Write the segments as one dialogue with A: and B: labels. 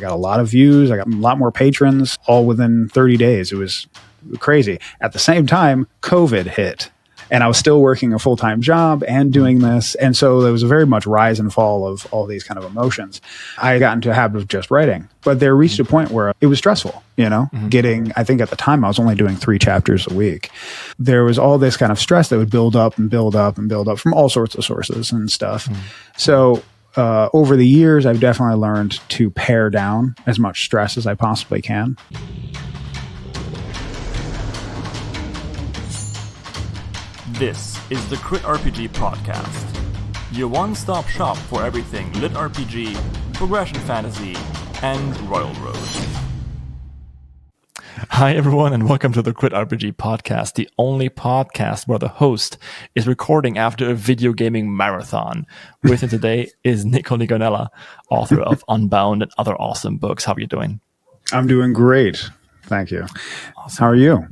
A: I got a lot of views. I got a lot more patrons all within 30 days. It was crazy. At the same time, COVID hit. And I was still working a full-time job and doing this. And so there was a very much rise and fall of all these kind of emotions. I got into a habit of just writing. But there reached a point where it was stressful, getting, I think at the time I was only doing 3 chapters a week. There was all this kind of stress that would build up and build up and build up from all sorts of sources and stuff. So over the years, I've definitely learned to pare down as much stress as I possibly can.
B: This is the Crit RPG Podcast, your one-stop shop for everything Lit RPG, progression fantasy, and Royal Road. Hi everyone, and welcome to the Crit RPG Podcast, the only podcast where the host is recording after a video gaming marathon. With me today is Nicoli Gonnella, author of Unbound and other awesome books. How are you doing?
A: I'm doing great. Thank you. Awesome. How are you?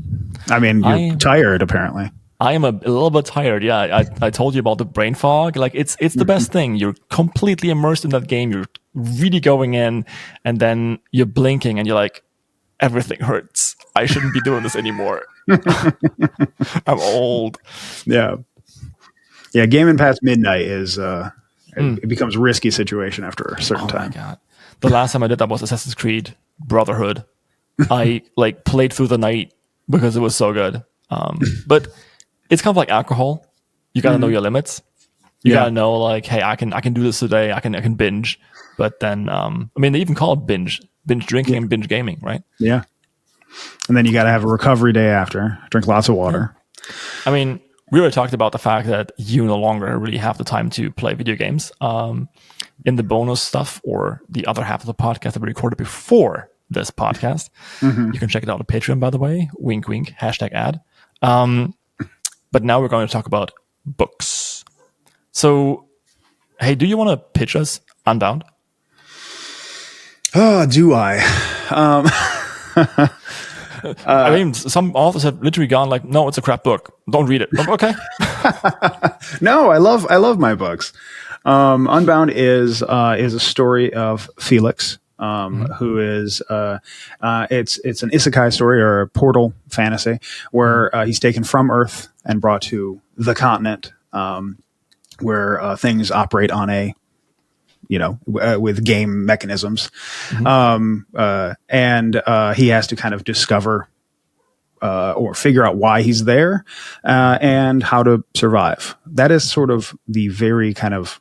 A: I mean, you're tired, apparently.
B: I am a little bit tired. Yeah, I told you about the brain fog. Like it's the best thing. You're completely immersed in that game. You're really going in, and then you're blinking, and you're like, everything hurts. I shouldn't be doing this anymore. I'm old.
A: Yeah. Gaming past midnight is it becomes a risky situation after a certain time.
B: Oh my god! The last time I did that was Assassin's Creed Brotherhood. I played through the night because it was so good. But it's kind of like alcohol. You got to know your limits. You got to know, hey, I can do this today. I can binge. But then, they even call it binge drinking and binge gaming, right?
A: Yeah. And then you got to have a recovery day after. Drink lots of water.
B: I mean, we already talked about the fact that you no longer really have the time to play video games. In the bonus stuff or the other half of the podcast that we recorded before this podcast, you can check it out on Patreon, by the way. Wink, wink. #ad. But now we're going to talk about books. So, hey, do you want to pitch us Unbound?
A: Oh, do I?
B: Some authors have literally gone no, it's a crap book. Don't read it. Okay.
A: No, I love my books. Unbound is a story of Felix, who is it's an isekai story or a portal fantasy where he's taken from Earth and brought to the continent, where things operate on a with game mechanisms, and he has to kind of discover or figure out why he's there and how to survive. That is sort of the very kind of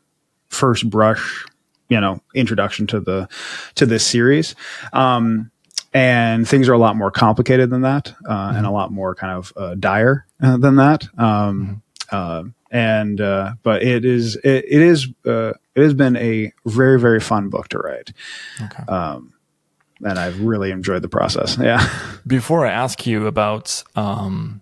A: first brush introduction to this series. And things are a lot more complicated than that, and a lot more kind of dire than that. But it has been a very, very fun book to write.
B: Okay.
A: And I've really enjoyed the process. Yeah.
B: Before I ask you about, the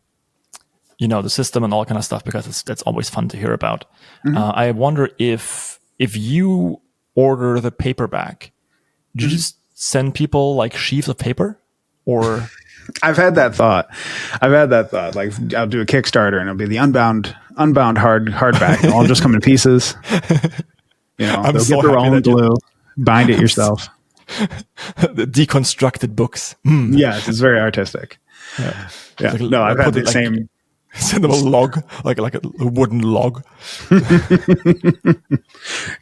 B: system and all that kind of stuff, because that's always fun to hear about. I wonder if you order the paperback, do you just send people sheaves of paper, or?
A: I've had that thought. Like, I'll do a Kickstarter and it'll be the Unbound hardback. It'll all just come in pieces. They'll get their own glue, bind it yourself.
B: The deconstructed books.
A: Yes, it's very artistic. Yeah. No, I've had the same.
B: Send them a log, like a wooden log.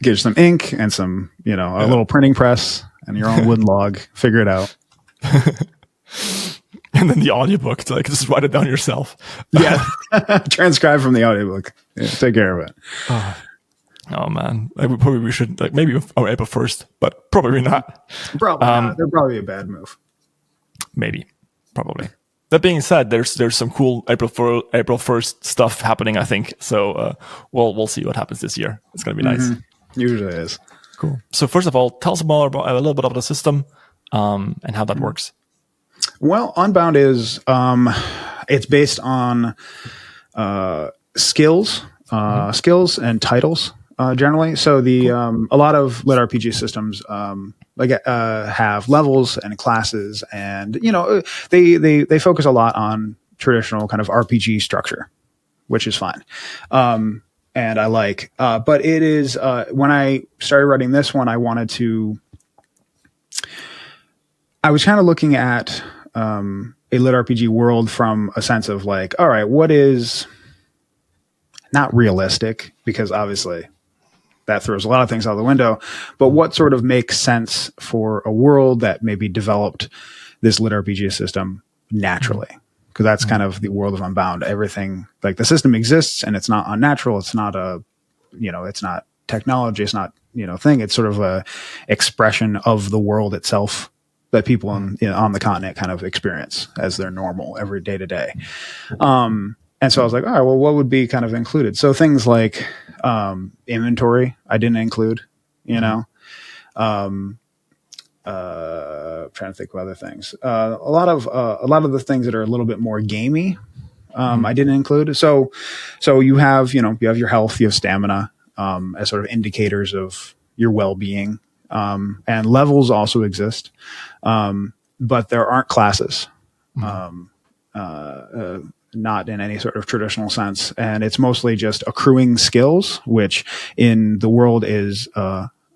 A: Get some ink and some, a little printing press and your own wooden log. Figure it out.
B: And then the audiobook, to just write it down yourself.
A: Yeah. Transcribe from the audiobook. Yeah, take care of it.
B: Oh man. We should, maybe our April 1st, but probably not.
A: Probably not. They're probably a bad move.
B: Maybe. Probably. That being said, there's some cool April 1st stuff happening, I think. So we'll see what happens this year. It's going to be nice.
A: Usually it is.
B: Cool. So first of all, tell us more about a little bit about the system and how that works.
A: Well, Unbound is it's based on skills and titles generally. So a lot of lit RPG systems have levels and classes, and they focus a lot on traditional kind of RPG structure, which is fine. And I like, but it is when I started writing this one, I wanted to I was kind of looking at a lit RPG world from a sense of like, all right, what is not realistic, because obviously that throws a lot of things out the window, but what sort of makes sense for a world that maybe developed this lit RPG system naturally? Because that's kind of the world of Unbound. Everything, like the system exists and it's not unnatural. It's not it's not technology. It's not, thing. It's sort of a expression of the world itself that people on the continent kind of experience as their normal every day to day. And so I was like, all right, well, what would be kind of included? So things like inventory, I didn't include, trying to think of other things. A lot of the things that are a little bit more gamey, I didn't include. So you have your health, you have stamina, as sort of indicators of your well-being. And levels also exist, but there aren't classes, not in any sort of traditional sense. And it's mostly just accruing skills, which in the world is,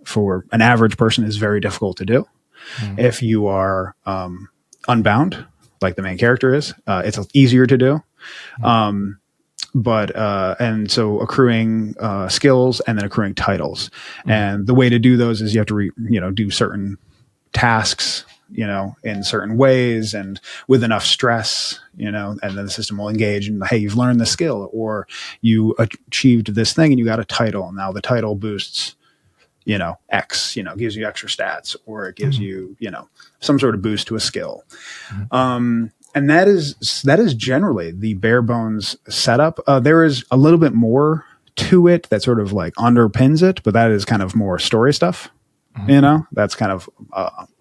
A: for an average person, is very difficult to do. If you are unbound, like the main character is, it's easier to do. And so accruing skills and then accruing titles. And the way to do those is you have to do certain tasks, in certain ways and with enough stress, and then the system will engage and, hey, you've learned the skill, or you achieved this thing and you got a title. Now the title boosts, X, gives you extra stats, or it gives you, some sort of boost to a skill. And that is generally the bare bones setup. There is a little bit more to it that sort of like underpins it, but that is kind of more story stuff. That's kind of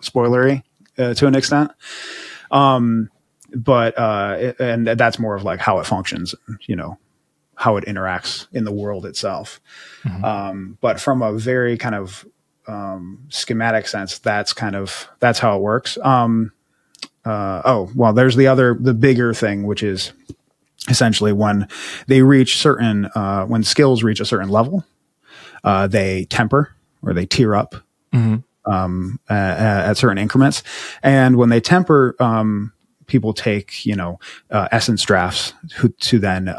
A: spoilery to an extent. And that's more of like how it functions, how it interacts in the world itself. But from a very kind of schematic sense, that's how it works. There's the bigger thing, which is essentially when skills reach a certain level, they temper or they tier up at certain increments. And when they temper, people take, essence drafts to then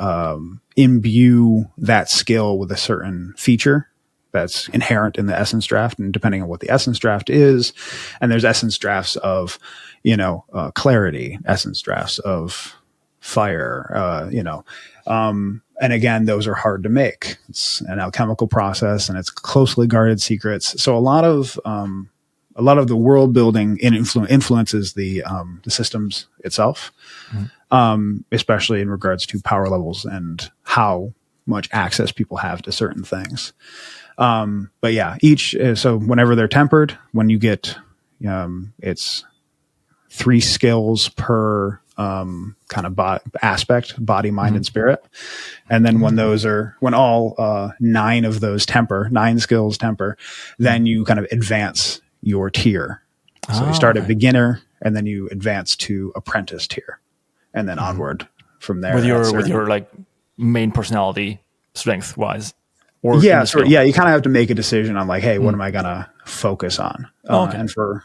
A: imbue that skill with a certain feature that's inherent in the essence draft, and depending on what the essence draft is. And there's essence drafts of, clarity, essence drafts of fire, and again, those are hard to make. It's an alchemical process and it's closely guarded secrets. So a lot of the world building influences the systems itself, especially in regards to power levels and how much access people have to certain things. But yeah, so whenever they're tempered, when you get, it's 3 skills per kind of aspect, body, mind, and spirit. And then when all 9 of those 9 skills temper, then you kind of advance your tier. So you start at beginner, and then you advance to apprentice tier, and then onward from there.
B: With your like main personality strength wise.
A: You kind of have to make a decision on like, hey, what am I gonna focus on? And for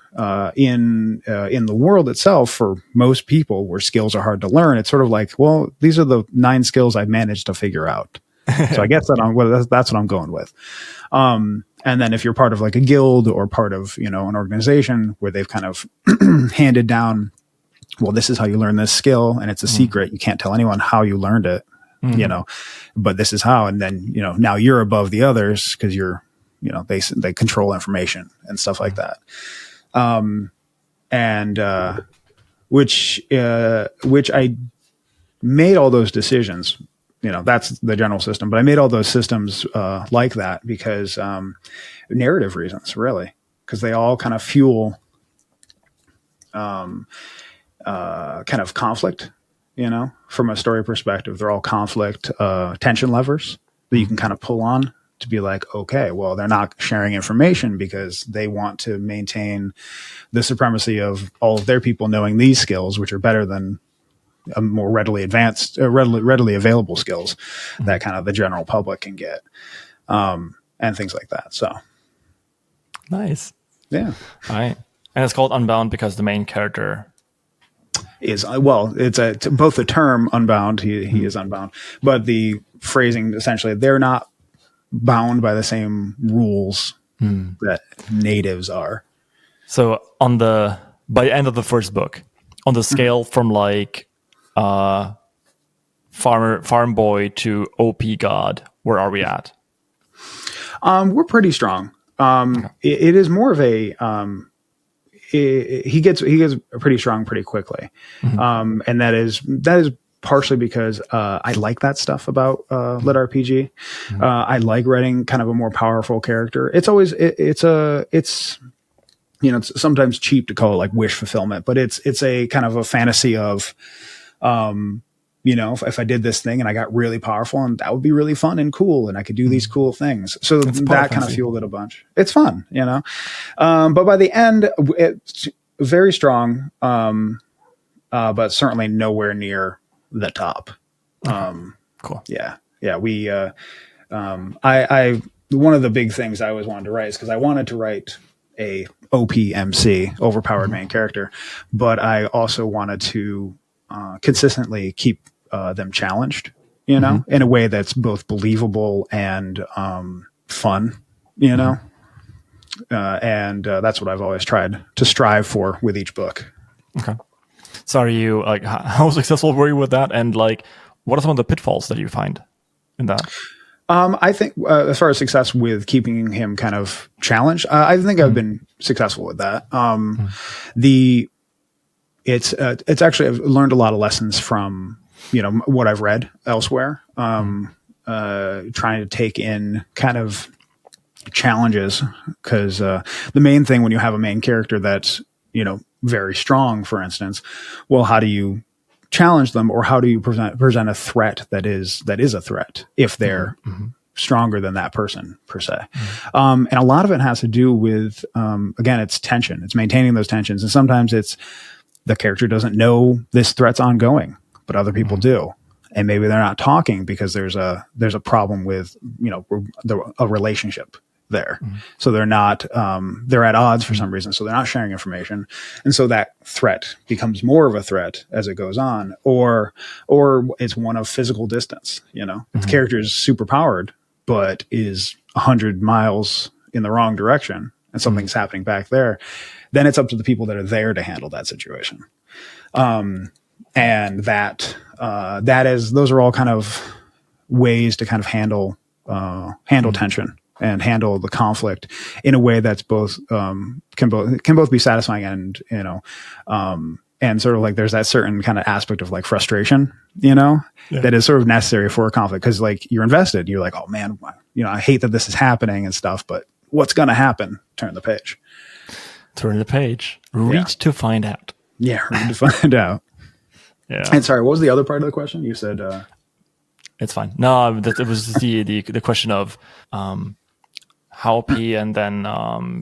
A: in the world itself, for most people where skills are hard to learn, it's sort of like, well, these are the 9 skills I've managed to figure out. So I guess that's what I'm going with. And then if you're part of like a guild or part of an organization where they've kind of handed down, well, this is how you learn this skill, and it's a secret. You can't tell anyone how you learned it. But this is how, and then, now you're above the others because you're, they control information and stuff like that. Which I made all those decisions, that's the general system, but I made all those systems, like that because, narrative reasons, really, because they all kind of fuel, kind of conflict. From a story perspective, they're all conflict, tension levers that you can kind of pull on to be like, okay, well, they're not sharing information because they want to maintain the supremacy of all of their people knowing these skills, which are better than more readily available skills that kind of the general public can get, and things like that. So
B: nice.
A: Yeah.
B: All right. And it's called Unbound because the main character
A: is it's both the term unbound, he is unbound, but the phrasing essentially, they're not bound by the same rules that natives are.
B: So by the end of the first book, on the scale from like farm boy to OP god, where are we at?
A: We're pretty strong. It is more of a he gets pretty strong pretty quickly, and that is partially because I like that stuff about lit RPG. I like writing kind of a more powerful character. It's always it's sometimes cheap to call it like wish fulfillment, but it's a kind of a fantasy of if I did this thing and I got really powerful, and that would be really fun and cool, and I could do these cool things. So that kind of fueled it a bunch. It's fun, but by the end, it's very strong, but certainly nowhere near the top.
B: Cool.
A: Yeah. We, I one of the big things I always wanted to write is because I wanted to write a OPMC, overpowered main character, but I also wanted to consistently keep them challenged, in a way that's both believable and fun, and that's what I've always tried to strive for with each book.
B: Okay. So are you like, how successful were you with that? And like, what are some of the pitfalls that you find in that?
A: I think as far as success with keeping him kind of challenged, I think I've been successful with that. It's actually, I've learned a lot of lessons from, what I've read elsewhere, trying to take in kind of challenges, because the main thing when you have a main character that's, very strong, for instance, well, how do you challenge them, or how do you present a threat that is a threat if they're stronger than that person per se? And a lot of it has to do with, again, it's tension. It's maintaining those tensions. And sometimes it's the character doesn't know this threat's ongoing, but other people do. And maybe they're not talking because there's a problem with, a relationship there. So they're not, they're at odds for some reason. So they're not sharing information. And so that threat becomes more of a threat as it goes on, or it's one of physical distance. If the character is super powered, but is 100 miles in the wrong direction and something's happening back there, then it's up to the people that are there to handle that situation. And those are all kind of ways to kind of handle tension and handle the conflict in a way that's both can both be satisfying and and sort of like there's that certain kind of aspect of like frustration that is sort of necessary for a conflict, because like you're invested, you're like, oh man, I hate that this is happening and stuff, but what's going to happen? Turn the page, read
B: to find out.
A: Read to find out. And sorry, what was the other part of the question? You said
B: it's fine. No, it was the question of how OP, and then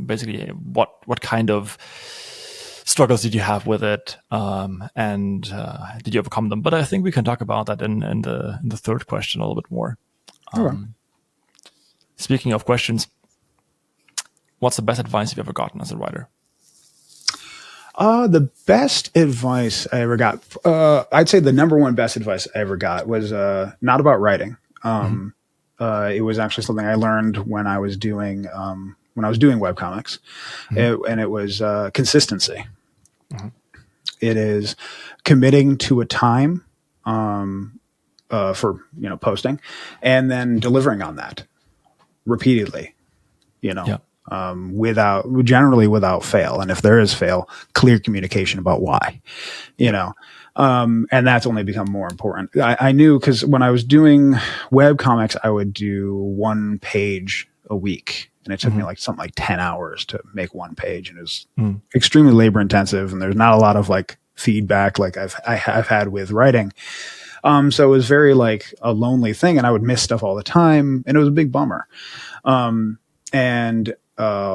B: basically what kind of struggles did you have with it, and did you overcome them? But I think we can talk about that in the third question a little bit more. Speaking of questions, what's the best advice you've ever gotten as a writer?
A: The best advice I ever got, I'd say the number one best advice I ever got was not about writing. It was actually something I learned when I was doing webcomics, and it was consistency. It is committing to a time for posting, and then delivering on that repeatedly. Generally without fail. And if there is fail, clear communication about why, and that's only become more important. I knew, because when I was doing web comics, I would do 1 page a week, and it took me something like 10 hours to make 1 page. And it was extremely labor intensive, and there's not a lot of like feedback like I've had with writing. So it was very like a lonely thing, and I would miss stuff all the time, and it was a big bummer.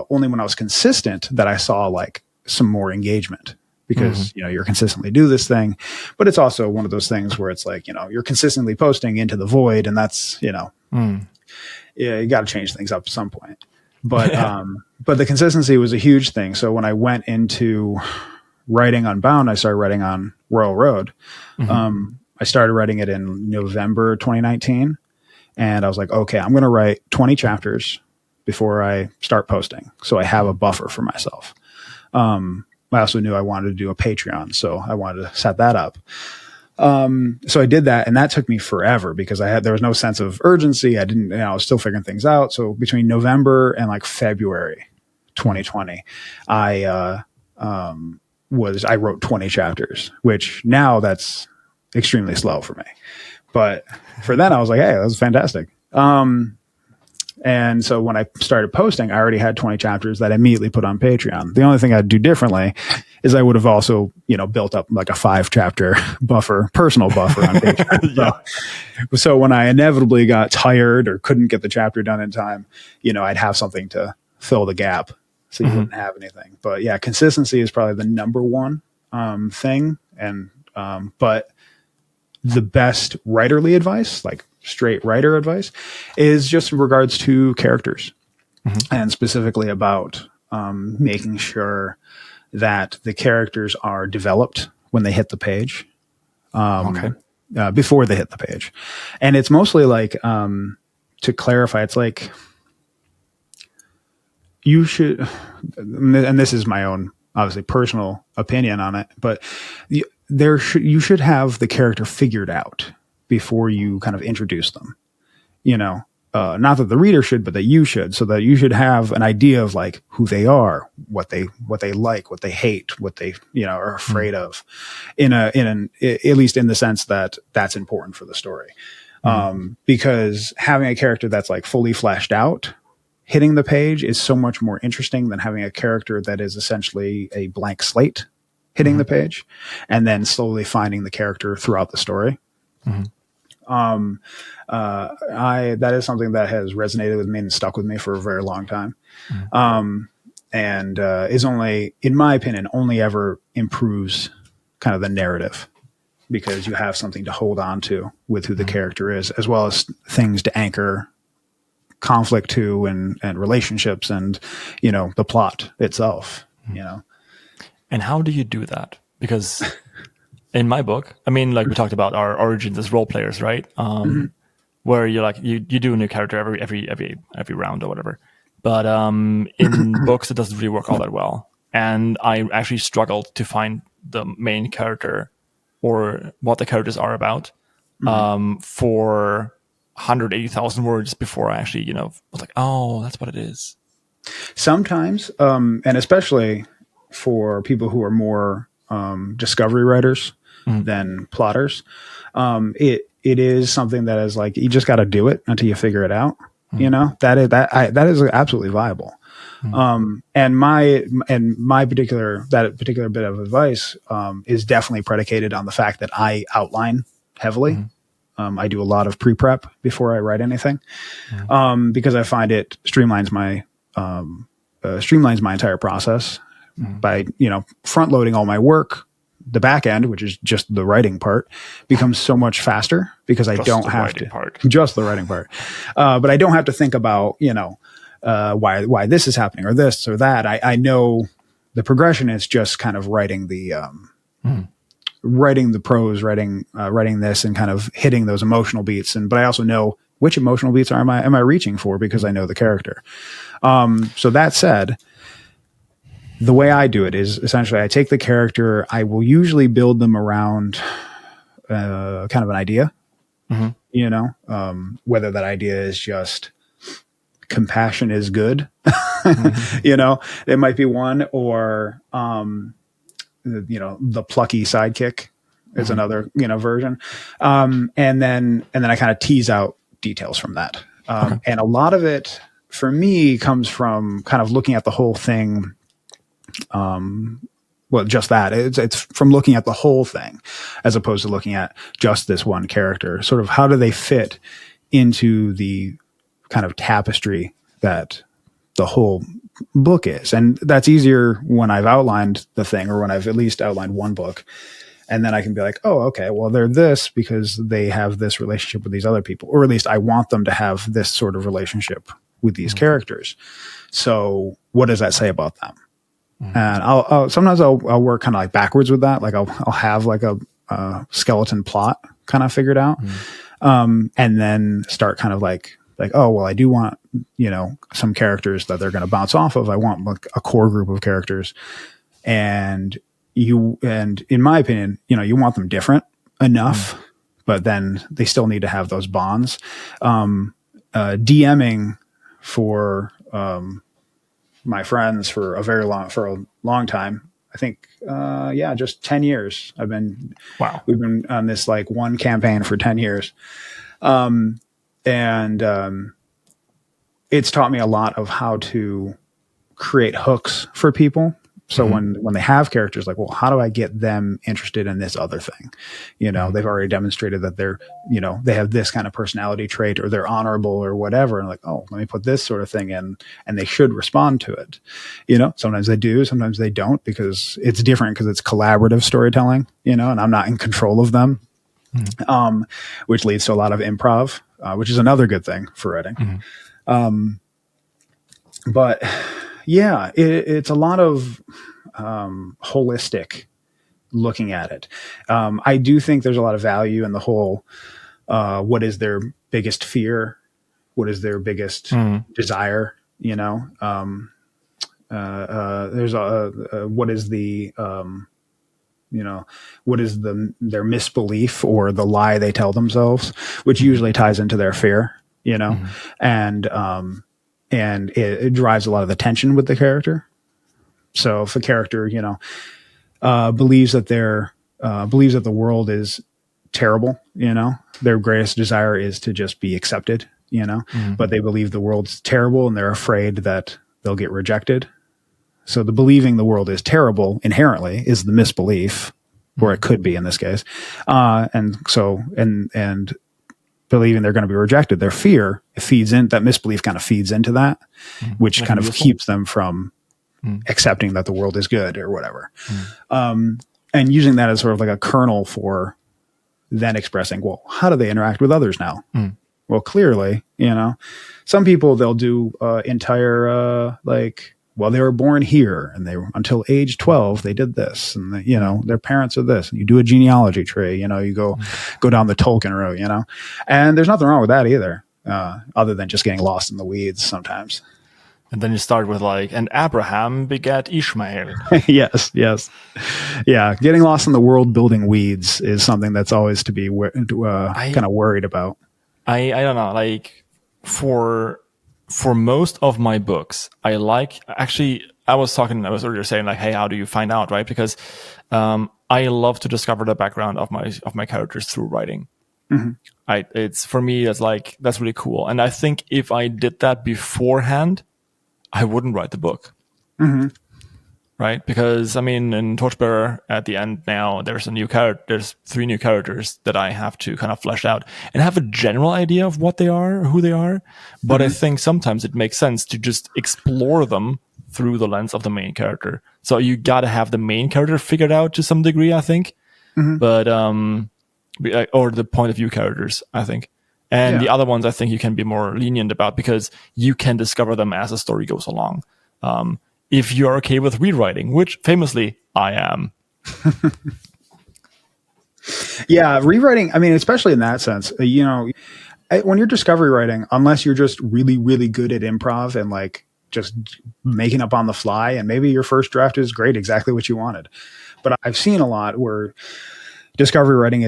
A: Only when I was consistent that I saw like some more engagement, because you're consistently do this thing, but it's also one of those things where it's like, you're consistently posting into the void, and that's, you got to change things up at some point. But the consistency was a huge thing. So when I went into writing Unbound, I started writing on Royal Road. I started writing it in November 2019, and I was like, okay, I'm going to write 20 chapters before I start posting, so I have a buffer for myself. I also knew I wanted to do a Patreon, so I wanted to set that up. So I did that, and that took me forever because there was no sense of urgency. I was still figuring things out. So between November and like February 2020, I wrote 20 chapters, which now that's extremely slow for me. But for then I was like, hey, that was fantastic. And so when I started posting, I already had 20 chapters that I immediately put on Patreon. The only thing I'd do differently is I would have also, built up like a 5-chapter personal buffer on Patreon. So when I inevitably got tired or couldn't get the chapter done in time, I'd have something to fill the gap, so you wouldn't have anything. But yeah, consistency is probably the number one thing. And but the best writerly advice, like straight writer advice, is just in regards to characters, and specifically about making sure that the characters are developed when they hit the page, before they hit the page. And it's mostly like, to clarify, it's like you should, and this is my own obviously personal opinion on it, but you should have the character figured out before you kind of introduce them, not that the reader should, but that you should, so that you should have an idea of like who they are, what they like, what they hate, what they, are afraid of, at least in the sense that that's important for the story. Because having a character that's like fully fleshed out, hitting the page is so much more interesting than having a character that is essentially a blank slate hitting the page and then slowly finding the character throughout the story. That is something that has resonated with me and stuck with me for a very long time. And is only, in my opinion, only ever improves kind of the narrative, because you have something to hold on to with who the character is, as well as things to anchor conflict to, and relationships, and, the plot itself,
B: And how do you do that? Because in my book, I mean, like we talked about our origins as role players, right? Where you're like, you do a new character every round or whatever. But in books, it doesn't really work all that well. And I actually struggled to find the main character or what the characters are about for 180,000 words before I actually, was like, oh, that's what it is.
A: Sometimes, and especially for people who are more discovery writers than plotters, it is something that is like, you just got to do it until you figure it out. That is absolutely viable. And my particular bit of advice is definitely predicated on the fact that I outline heavily. I do a lot of pre-prep before I write anything, because I find it streamlines my entire process by, front loading all my work. The back end, which is just the writing part, becomes so much faster because I don't have to just the writing part. But I don't have to think about, why this is happening or this or that. I know the progression is just kind of writing the prose, writing this, and kind of hitting those emotional beats. But I also know which emotional beats am I reaching for, because I know the character. So that said, the way I do it is essentially I take the character, I will usually build them around kind of an idea, whether that idea is just compassion is good, it might be one, or, the plucky sidekick is another, version. And then I kind of tease out details from that. And a lot of it for me comes from kind of looking at the whole thing. Just that it's from looking at the whole thing as opposed to looking at just this one character. Sort of how do they fit into the kind of tapestry that the whole book is. And that's easier when I've outlined the thing, or when I've at least outlined one book. And then I can be like, oh, okay, well, they're this because they have this relationship with these other people, or at least I want them to have this sort of relationship with these characters. So what does that say about them? And I'll sometimes I'll work kind of like backwards with that. Like I'll have like a skeleton plot kind of figured out, and then start kind of like, oh, well, I do want, some characters that they're going to bounce off of. I want like a core group of characters, and in my opinion, you want them different enough, but then they still need to have those bonds. DMing for my friends for a long time. I think, just 10 years. We've been on this like one campaign for 10 years. It's taught me a lot of how to create hooks for people. So when they have characters, like, well, how do I get them interested in this other thing? They've already demonstrated that they're, they have this kind of personality trait, or they're honorable or whatever. And like, oh, let me put this sort of thing in, and they should respond to it. Sometimes they do, sometimes they don't, because it's different, because it's collaborative storytelling, and I'm not in control of them, which leads to a lot of improv, which is another good thing for writing. But yeah, it's a lot of holistic looking at it. I do think there's a lot of value in the whole, what is their biggest fear? What is their biggest desire? There's what is the, what is their misbelief or the lie they tell themselves, which usually ties into their fear, and it drives a lot of the tension with the character. So if a character, believes that the world is terrible, their greatest desire is to just be accepted, but they believe the world's terrible and they're afraid that they'll get rejected. So the believing the world is terrible inherently is the misbelief, or it could be in this case. And believing they're going to be rejected, their fear, that misbelief kind of feeds into that, which kind of keeps them from accepting that the world is good or whatever. And using that as sort of like a kernel for then expressing, well, how do they interact with others now? Well, clearly, some people, they'll do entire, well, they were born here and until age 12, they did this, and their parents are this, and you do a genealogy tree, you go down the Tolkien route, and there's nothing wrong with that either, other than just getting lost in the weeds sometimes.
B: And then you start with and Abraham begat Ishmael.
A: Yes. Yeah. Getting lost in the world building weeds is something that's always to be kind of worried about.
B: I don't know, for most of my books, I was earlier saying hey, how do you find out, right? Because I love to discover the background of my characters through writing. It's for me, that's really cool. And I think if I did that beforehand, I wouldn't write the book. Right? Because in Torchbearer at the end now, there's 3 new characters that I have to kind of flesh out and have a general idea of what they are, or who they are. But I think sometimes it makes sense to just explore them through the lens of the main character. So you got to have the main character figured out to some degree, I think. But or the point of view characters, I think. And the other ones, I think you can be more lenient about, because you can discover them as the story goes along. If you're okay with rewriting, which famously I am.
A: Yeah, rewriting, especially in that sense, when you're discovery writing, unless you're just really, really good at improv and just making up on the fly, and maybe your first draft is great, exactly what you wanted. But I've seen a lot where discovery writing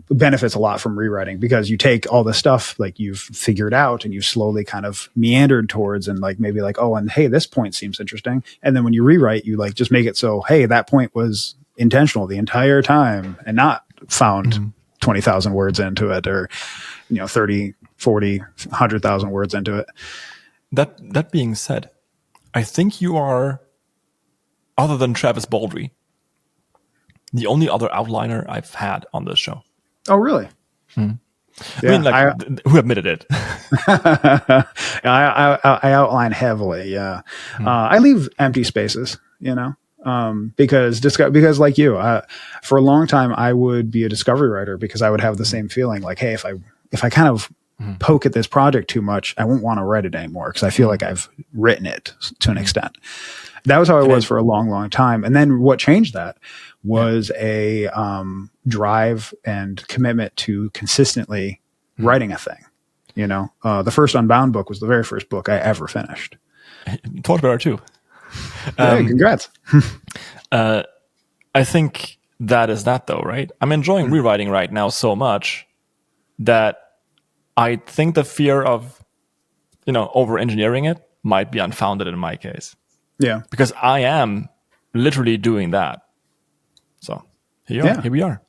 A: benefits a lot from rewriting, because you take all the stuff you've figured out and you've slowly kind of meandered towards, and maybe oh, and hey, this point seems interesting. And then when you rewrite, you just make it so, hey, that point was intentional the entire time and not found 20,000 words into it, or 30, 40, 100,000 words into it.
B: That being said, I think you are, other than Travis Baldry, the only other outliner I've had on this show.
A: Oh, really?
B: Yeah, who admitted it?
A: I outline heavily. Yeah. I leave empty spaces, because like you, for a long time, I would be a discovery writer, because I would have the same feeling hey, if I kind of poke at this project too much, I won't want to write it anymore because I feel like I've written it to an extent. That was how it was for a long, long time. And then what changed that was a drive and commitment to consistently writing a thing. The first Unbound book was the very first book I ever finished.
B: Torchbearer too.
A: Hey, congrats.
B: I think that is that though, right? I'm enjoying rewriting right now so much that I think the fear of, over engineering it might be unfounded in my case.
A: Yeah.
B: Because I am literally doing that. So here we are.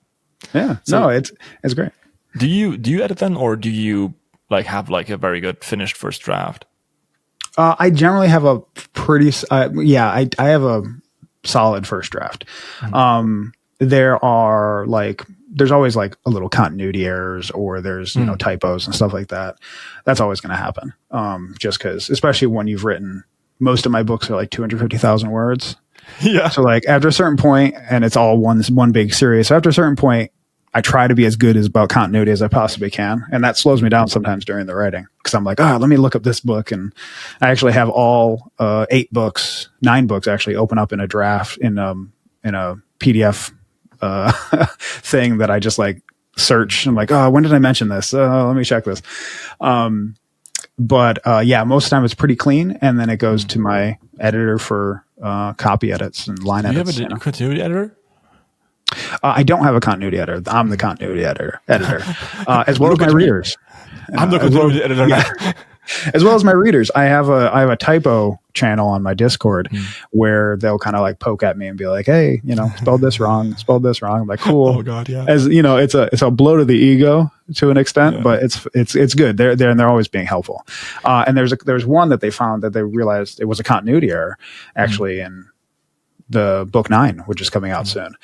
A: Yeah. So, no, it's great.
B: Do you edit then, or do you have a very good finished first draft?
A: I generally have a pretty, I have a solid first draft. There's always a little continuity errors, or there's, typos and stuff like that. That's always going to happen. Just because, especially when you've written, most of my books are 250,000 words.
B: Yeah.
A: So after a certain point, and it's all one big series. So after a certain point, I try to be as good about continuity as I possibly can. And that slows me down sometimes during the writing, because I'm like, let me look up this book. And I actually have all 9 books actually open up in a draft in a PDF thing that I just search. I'm like, when did I mention this? Let me check this. But most of the time it's pretty clean, and then it goes to my editor for copy edits and line edits.
B: Do you have a continuity editor?
A: I don't have a continuity editor. I'm the continuity editor, as well as my readers.
B: I'm the continuity editor.
A: Yeah. As well as my readers. I have a typo channel on my Discord where they'll kind of poke at me and be like, "Hey, spelled this wrong. I'm like, "Cool."
B: Oh God, yeah.
A: As it's a blow to the ego to an extent, but it's good. They're always being helpful. And there's one that they found that they realized it was a continuity error actually in the book 9, which is coming out soon.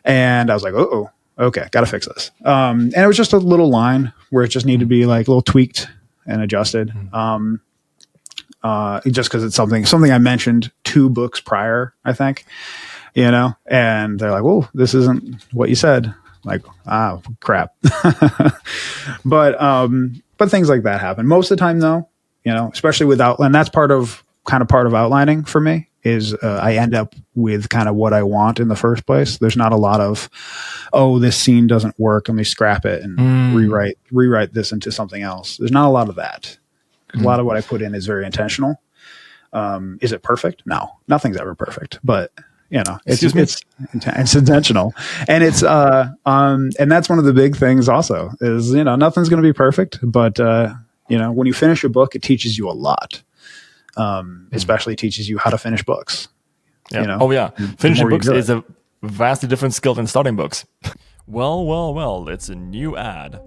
A: And I was like, okay, got to fix this. And it was just a little line where it just needed to be a little tweaked and adjusted. Just because it's something I mentioned 2 books prior, I think, and they're like, "Whoa, this isn't what you said." Like, crap. But things like that happen most of the time, though. Especially with outline. That's part of outlining for me. Is I end up with kind of what I want in the first place. There's not a lot of, this scene doesn't work, let me scrap it and rewrite this into something else. There's not a lot of that. A lot of what I put in is very intentional. Is it perfect? No, nothing's ever perfect, but it's intentional, and it's and that's one of the big things also is nothing's going to be perfect, but when you finish a book, it teaches you a lot. Especially teaches you how to finish books.
B: Yeah. Finishing books is a vastly different skill than starting books. Well, it's a new ad.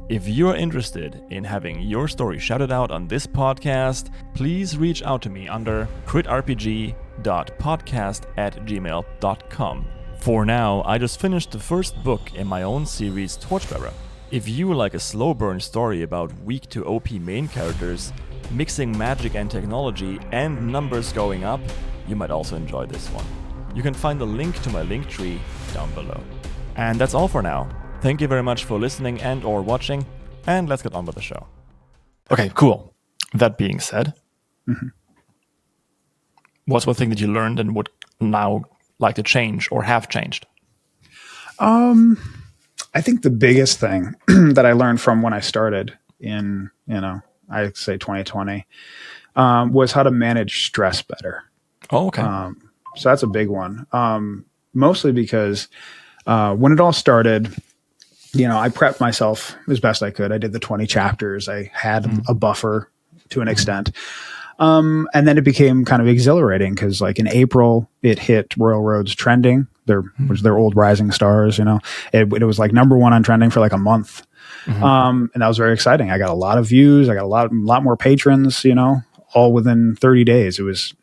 B: If you're interested in having your story shouted out on this podcast, please reach out to me under critrpg.podcast@gmail.com. For now, I just finished the first book in my own series, Torchbearer. If you like a slow burn story about weak to OP main characters, mixing magic and technology, and numbers going up, you might also enjoy this one. You can find the link to my link tree down below. And that's all for now. Thank you very much for listening and or watching, and let's get on with the show. Okay, cool. That being said, what's one thing that you learned and would now like to change or have changed?
A: I think the biggest thing that I learned from when I started in, I'd say 2020, was how to manage stress better.
B: Oh, okay.
A: So that's a big one. Mostly because when it all started, I prepped myself as best I could. I did the 20 chapters. I had a buffer to an extent. And then it became kind of exhilarating because in April, it hit Royal Road's trending. Was their old rising stars, it was number 1 on trending for a month. And that was very exciting. I got a lot of views. I got a lot more patrons, all within 30 days. It was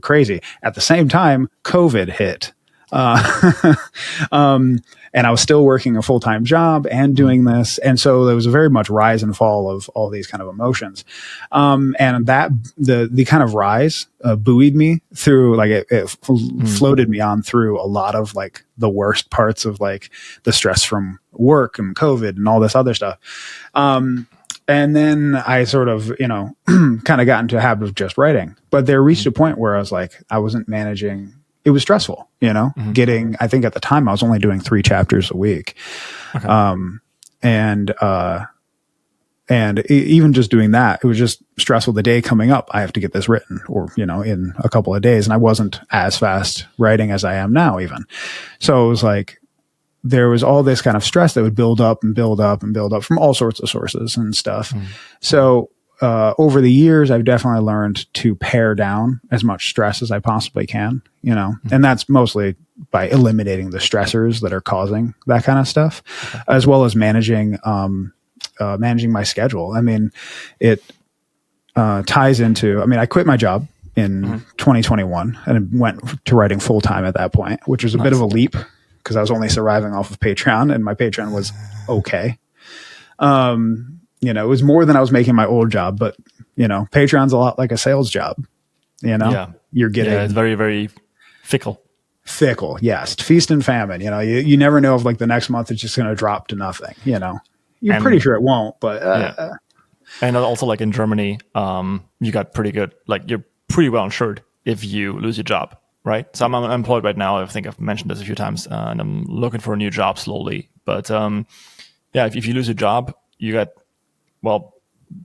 A: crazy. At the same time, COVID hit. And I was still working a full-time job and doing this. And so there was a very much rise and fall of all these kind of emotions. And that the kind of rise buoyed me through, it floated me on through a lot of the worst parts of the stress from work and COVID and all this other stuff. And then I sort of, kind of got into a habit of just writing. But there reached a point where I was like, I wasn't managing. It was stressful, I think at the time I was only doing 3 chapters a week.
B: Okay.
A: Even just doing that, it was just stressful. The day coming up, I have to get this written or, in a couple of days. And I wasn't as fast writing as I am now even. So it was like, there was all this kind of stress that would build up and build up and build up from all sorts of sources and stuff. So over the years, I've definitely learned to pare down as much stress as I possibly can, and that's mostly by eliminating the stressors that are causing that kind of stuff, as well as managing my schedule. I mean, it ties into, I quit my job in 2021 and went to writing full time at that point, which was a bit of a leap, because I was only surviving off of Patreon, and my Patreon was okay. It was more than I was making my old job, but Patreon's a lot like a sales job. You're getting
B: it's very, very fickle.
A: Fickle, yes, feast and famine. You never know if like the next month it's just going to drop to nothing. You're pretty sure it won't, but
B: and also like in Germany, you got pretty good. Like you're pretty well insured if you lose your job. Right. So I'm employed right now. I think I've mentioned this a few times, and I'm looking for a new job slowly. But if you lose a job, you get,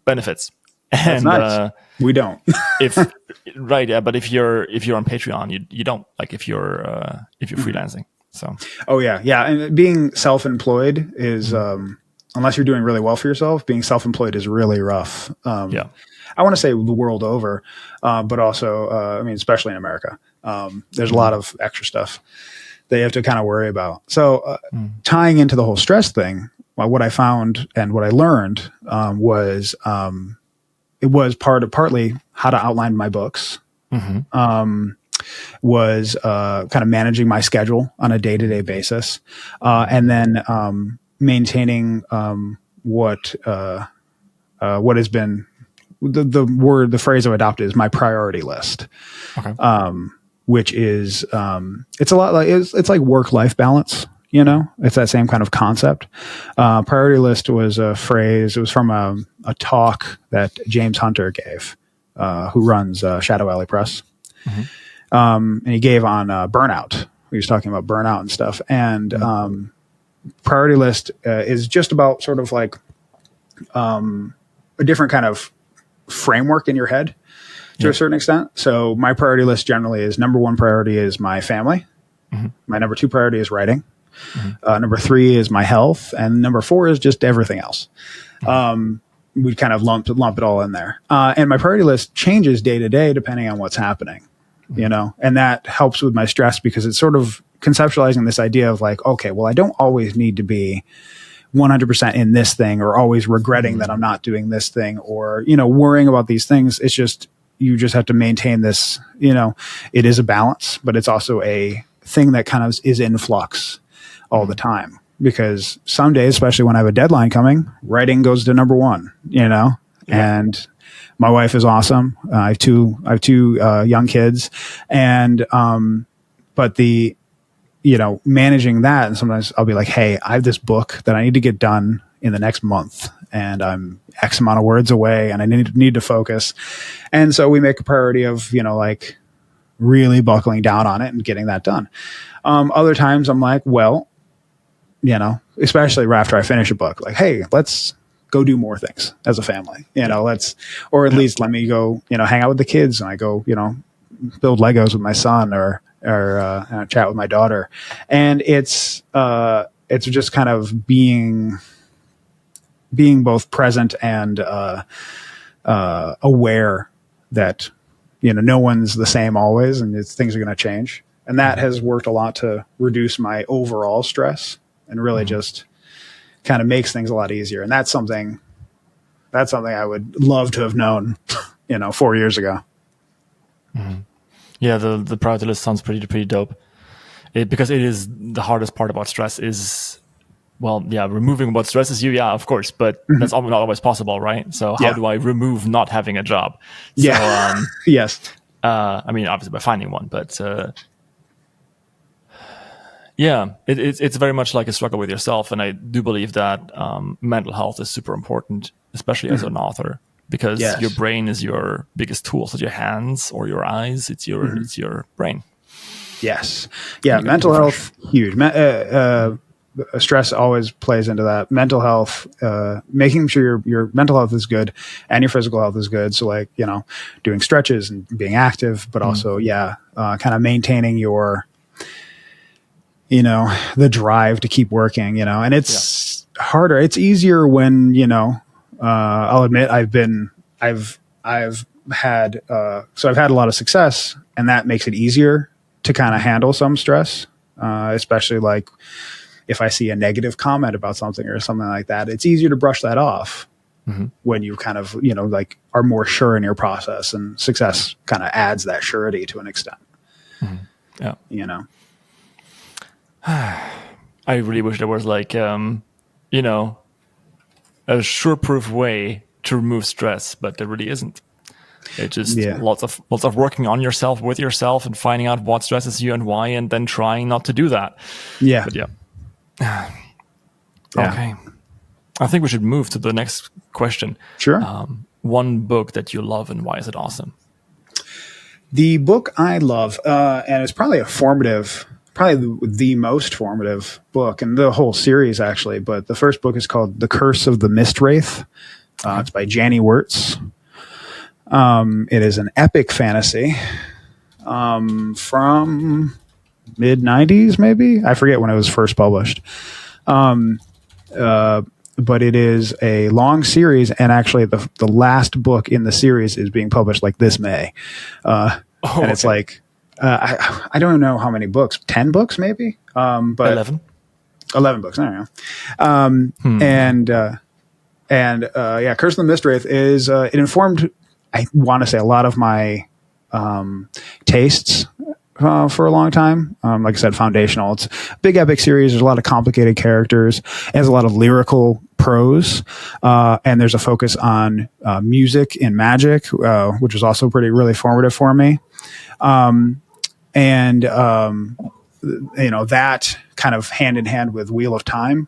B: benefits.
A: That's
B: And
A: nice. We don't.
B: But if you're on Patreon, you don't, like if you're freelancing. So.
A: Oh yeah. And being self-employed is, unless you're doing really well for yourself, being self-employed is really rough. I want to say the world over, but also, especially in America. There's a lot of extra stuff that you have to kind of worry about. So tying into the whole stress thing, what I found and what I learned was it was partly how to outline my books, was kind of managing my schedule on a day-to-day basis, and then maintaining what has been the phrase I've adopted is my priority list.
B: Okay.
A: Which is it's a lot like it's like work-life balance. It's that same kind of concept. Priority list was a phrase. It was from a talk that James Hunter gave, who runs Shadow Alley Press, and he gave on burnout. He was talking about burnout and stuff. And priority list is just about sort of like a different kind of framework in your head. To a certain extent. So my priority list generally is number 1 priority is my family. My number 2 priority is writing. Number 3 is my health. And number 4 is just everything else. We kind of lump it all in there. And my priority list changes day to day depending on what's happening, and that helps with my stress because it's sort of conceptualizing this idea of like, okay, well, I don't always need to be 100% in this thing or always regretting that I'm not doing this thing or, worrying about these things. It's just, you just have to maintain this, it is a balance, but it's also a thing that kind of is in flux all the time because some days, especially when I have a deadline coming, writing goes to number 1, and my wife is awesome. I have two young kids and, but managing that. And sometimes I'll be like, hey, I have this book that I need to get done in the next month and I'm X amount of words away and I need to focus. And so we make a priority of, like really buckling down on it and getting that done. Other times I'm like, well, especially right after I finish a book, like, hey, let's go do more things as a family, or at least let me go, hang out with the kids and I go, build Legos with my son or chat with my daughter. And it's just kind of being both present and aware that no one's the same always, and things are going to change. And that has worked a lot to reduce my overall stress and really just kind of makes things a lot easier. And that's something I would love to have known, 4 years ago.
B: Yeah, the priority list sounds pretty dope. Because it is the hardest part about stress is, removing what stresses you. Yeah, of course, but that's not always possible, right? So how do I remove not having a job?
A: Yeah.
B: So,
A: yes.
B: Obviously by finding one, but it's very much like a struggle with yourself, and I do believe that mental health is super important especially as an author, because
A: Yes.
B: your brain is your biggest tool. So your hands or your eyes, it's your brain.
A: Yes. Yeah.
B: You gotta
A: Mental
B: keep it
A: health, huge. Stress always plays into that. Mental health, making sure your mental health is good and your physical health is good. So like, doing stretches and being active, but also, kind of maintaining your, the drive to keep working, and it's harder. It's easier when, I'll admit I've had, so I've had a lot of success, and that makes it easier to kind of handle some stress, especially like if I see a negative comment about something or something like that. It's easier to brush that off when you kind of, like are more sure in your process, and success kind of adds that surety to an extent.
B: Yeah. I really wish there was like, a sure-proof way to remove stress, but there really isn't. It's just lots of working on yourself, with yourself, and finding out what stresses you and why, and then trying not to do that.
A: Yeah.
B: But okay. I think we should move to the next question.
A: Sure.
B: One book that you love, and why is it awesome?
A: The book I love, and it's probably probably the most formative book in the whole series, actually. But the first book is called The Curse of the Mist Wraith. It's by Janny Wirtz. It is an epic fantasy from mid-90s, maybe? I forget when it was first published. But it is a long series, and actually the last book in the series is being published like this May. And it's like, I don't know how many books, 10 books maybe? But
B: 11?
A: 11 books, I don't know. And Curse of the Mist Wraith is, it informed, I want to say, a lot of my tastes for a long time. Like I said, foundational. It's a big epic series. There's a lot of complicated characters. It has a lot of lyrical prose, and there's a focus on music and magic, which is also really formative for me. That kind of hand in hand with Wheel of Time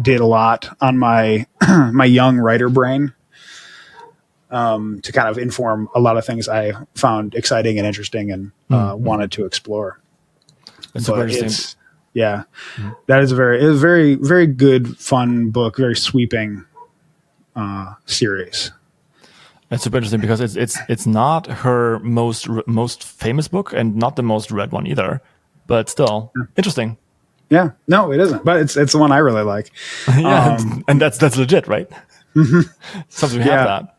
A: did a lot on my my young writer brain, to kind of inform a lot of things I found exciting and interesting and wanted to explore.
B: That's super interesting.
A: That is a very, very good, fun book, very sweeping series.
B: It's super interesting because it's not her most famous book, and not the most read one either, but still interesting.
A: Yeah, no, it isn't, but it's the one I really like.
B: And that's legit, right? Something we have that.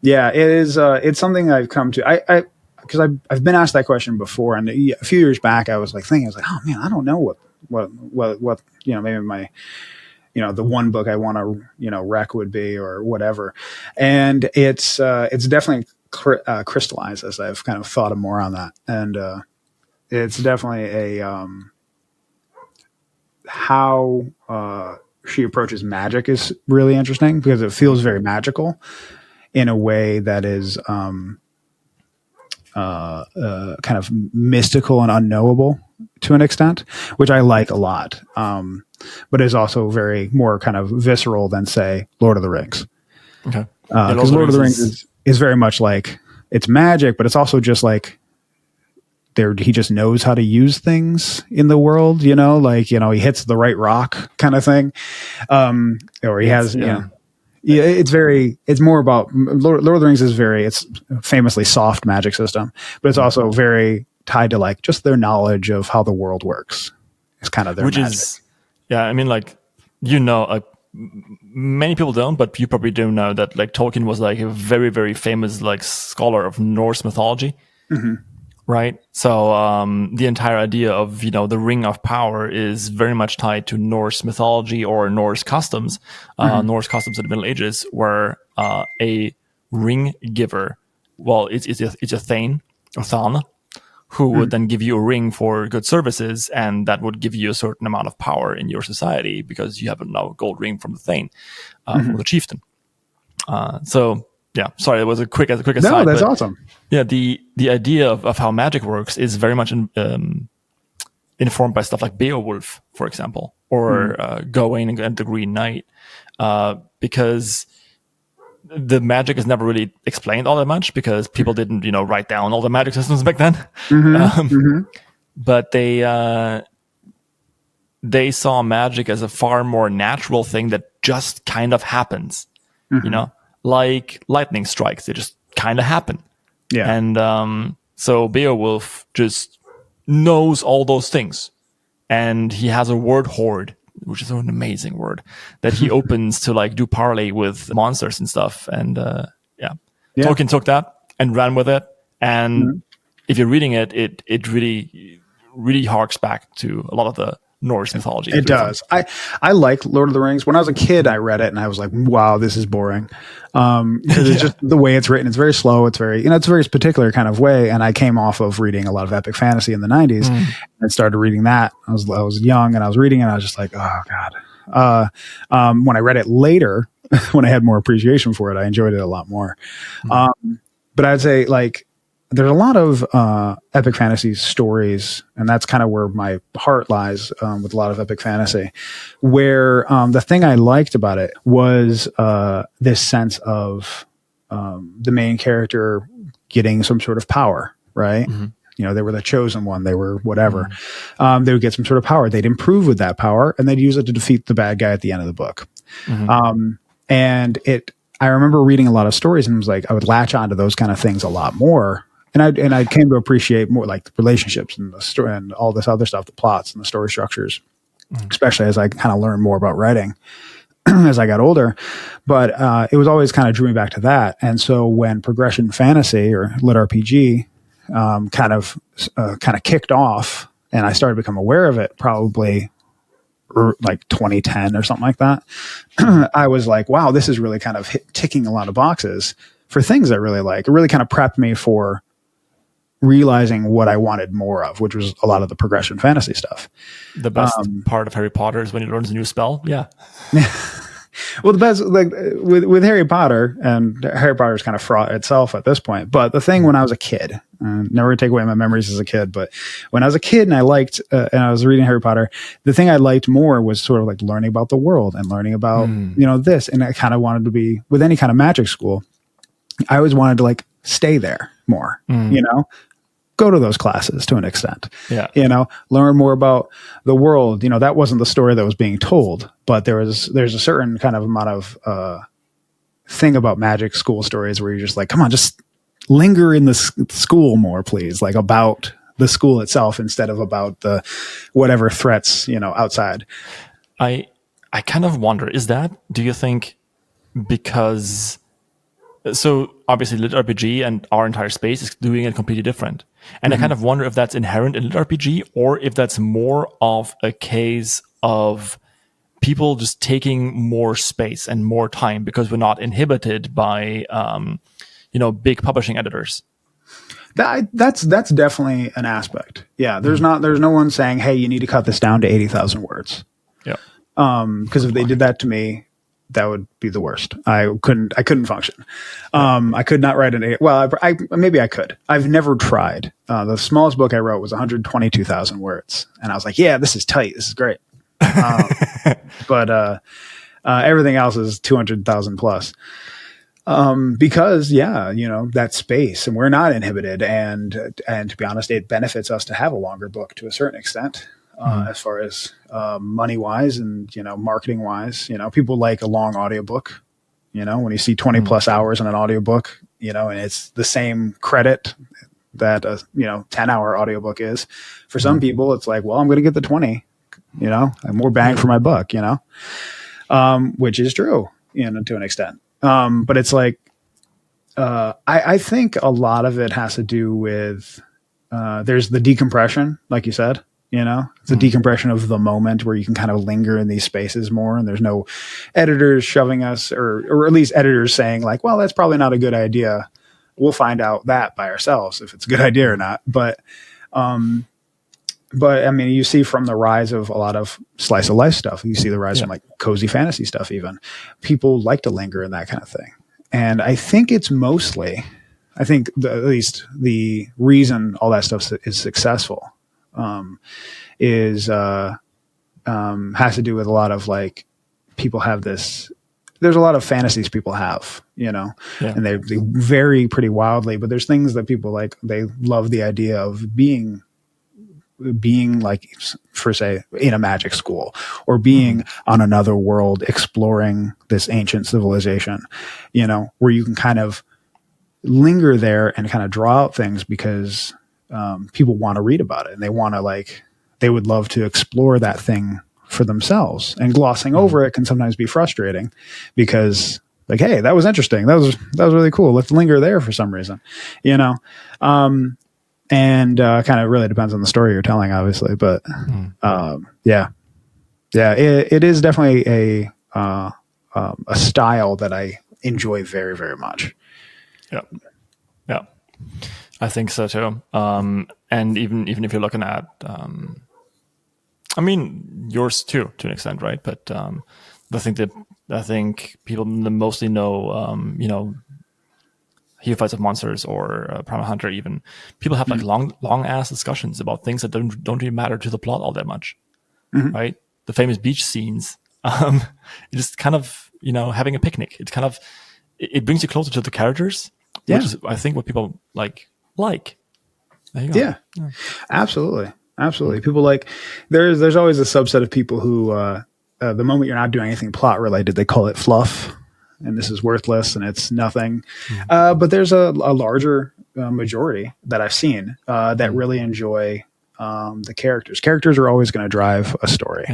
A: Yeah, it is. It's something I've come to. Because I've been asked that question before, and a few years back I was like, oh man, I don't know what maybe my the one book I want to rec would be, or whatever. And it's definitely crystallized as I've kind of thought more on that, and it's definitely a how she approaches magic is really interesting, because it feels very magical in a way that is kind of mystical and unknowable to an extent, which I like a lot, but is also more kind of visceral than, say, Lord of the Rings.
B: Okay.
A: Because Lord of the Rings is very much like, it's magic, but it's also just like, he just knows how to use things in the world, he hits the right rock kind of thing. Or he has, it's more about Lord of the Rings it's famously soft magic system, but it's also very tied to like just their knowledge of how the world works. It's kind of their magic.
B: I mean, like, many people don't, but you probably do know that like Tolkien was like a very, very famous like scholar of Norse mythology. Mm-hmm. Right. So the entire idea of, the Ring of Power is very much tied to Norse mythology or Norse customs, Norse customs in the Middle Ages, where a ring giver, it's a thane, or Thane, who would then give you a ring for good services, and that would give you a certain amount of power in your society because you have a now gold ring from the thane, from the chieftain. Sorry, it was a quick aside.
A: No, that's awesome.
B: Yeah, the idea of how magic works is very much informed by stuff like Beowulf, for example, or Gawain and the Green Knight, because the magic is never really explained all that much because people didn't, write down all the magic systems back then. But they saw magic as a far more natural thing that just kind of happens, like lightning strikes. They just kind of happen.
A: Yeah.
B: And so Beowulf just knows all those things. And he has a word hoard, which is an amazing word, that he opens to like do parlay with monsters and stuff. And Tolkien took that and ran with it. And if you're reading it, it really, really harks back to a lot of the Norse mythology.
A: It does. I like Lord of the Rings. When I was a kid, I read it and I was like, wow, this is boring. Because it's just the way it's written. It's very slow. It's very, it's a very particular kind of way. And I came off of reading a lot of epic fantasy in the 90s and started reading that. I was young and I was reading it and I was just like, oh God. When I read it later, when I had more appreciation for it, I enjoyed it a lot more. But I'd say like, there's a lot of epic fantasy stories, and that's kind of where my heart lies with a lot of epic fantasy, where the thing I liked about it was this sense of the main character getting some sort of power, right? They were the chosen one. They were whatever. They would get some sort of power. They'd improve with that power, and they'd use it to defeat the bad guy at the end of the book. I remember reading a lot of stories, and it was like I would latch onto those kind of things a lot more. And I came to appreciate more like the relationships and the story and all this other stuff, the plots and the story structures, especially as I kind of learned more about writing as I got older. But it was always kind of drew me back to that. And so when progression fantasy or lit RPG kind of kicked off, and I started to become aware of it, probably like 2010 or something like that, I was like, wow, this is really kind of ticking a lot of boxes for things I really like. It really kind of prepped me for realizing what I wanted more of, which was a lot of the progression fantasy stuff.
B: The best part of Harry Potter is when he learns a new spell. Yeah.
A: Well, the best, like with Harry Potter, and Harry Potter is kind of fraught itself at this point. But the thing when I was a kid, never gonna take away my memories as a kid, but when I was a kid and I liked, and I was reading Harry Potter, the thing I liked more was sort of like learning about the world and learning about, this. And I kind of wanted to be with any kind of magic school. I always wanted to like stay there more, go to those classes to an extent, learn more about the world. That wasn't the story that was being told, but there's a certain kind of amount of thing about magic school stories where you're just like, come on, just linger in the school more, please. Like about the school itself instead of about the whatever threats, outside.
B: I kind of wonder, do you think because... So obviously lit RPG and our entire space is doing it completely different. And I kind of wonder if that's inherent in lit RPG or if that's more of a case of people just taking more space and more time because we're not inhibited by, big publishing editors.
A: That's definitely an aspect. Yeah. There's no one saying, hey, you need to cut this down to 80,000 words.
B: Yeah.
A: Because if they did that to me, that would be the worst. I couldn't function. I could not write maybe I could. I've never tried. The smallest book I wrote was 122,000 words. And I was like, yeah, this is tight. This is great. But everything else is 200,000 plus. Because that space, and we're not inhibited. And to be honest, it benefits us to have a longer book to a certain extent. As far as money wise and marketing wise, people like a long audiobook. When you see 20 plus hours in an audiobook, and it's the same credit that a 10-hour audiobook is. For some people, it's like, well, I'm going to get the 20, more bang for my buck, which is true, to an extent. But it's like I think a lot of it has to do with there's the decompression, like you said. It's a decompression of the moment where you can kind of linger in these spaces more, and there's no editors shoving us, or at least editors saying like, well, that's probably not a good idea. We'll find out that by ourselves if it's a good idea or not. But I mean, you see from the rise of a lot of slice of life stuff, you see the rise from like cozy fantasy stuff. Even people like to linger in that kind of thing. And I think it's mostly, at least the reason all that stuff is successful is has to do with a lot of like people have this. There's a lot of fantasies people have, and they vary pretty wildly. But there's things that people like. They love the idea of being like, for say, in a magic school, or being on another world, exploring this ancient civilization, where you can kind of linger there and kind of draw out things because people want to read about it, and they would love to explore that thing for themselves. And glossing over it can sometimes be frustrating because, like, hey, that was interesting, that was really cool, let's linger there for some reason, and kind of really depends on the story you're telling, obviously. But it is definitely a style that I enjoy very, very much.
B: Yeah, I think so too. And even if you're looking at, I mean, yours too, to an extent, right? But I think people mostly know, He Who Fights with Monsters or Primal Hunter. Even people have like long ass discussions about things that don't really matter to the plot all that much, right? The famous beach scenes, just kind of having a picnic. It's kind of it brings you closer to the characters, which is, I think, what people like. There you go.
A: Yeah. Absolutely. People like there's always a subset of people who the moment you're not doing anything plot related, they call it fluff, and this is worthless and it's nothing. But there's a larger majority that I've seen that really enjoy the characters. Characters are always going to drive a story.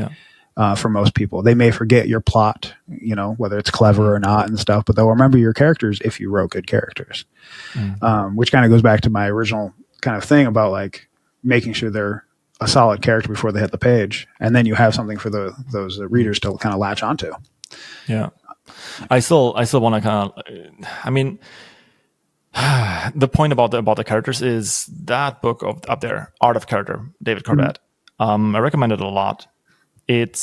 A: For most people, they may forget your plot, whether it's clever or not and stuff, but they'll remember your characters if you wrote good characters. Which kind of goes back to my original kind of thing about like making sure they're a solid character before they hit the page, and then you have something for those readers to kind of latch onto.
B: Yeah, I still want to kind of. I mean, the point about the characters is that book up there, Art of Character, David Corbett. I recommend it a lot. It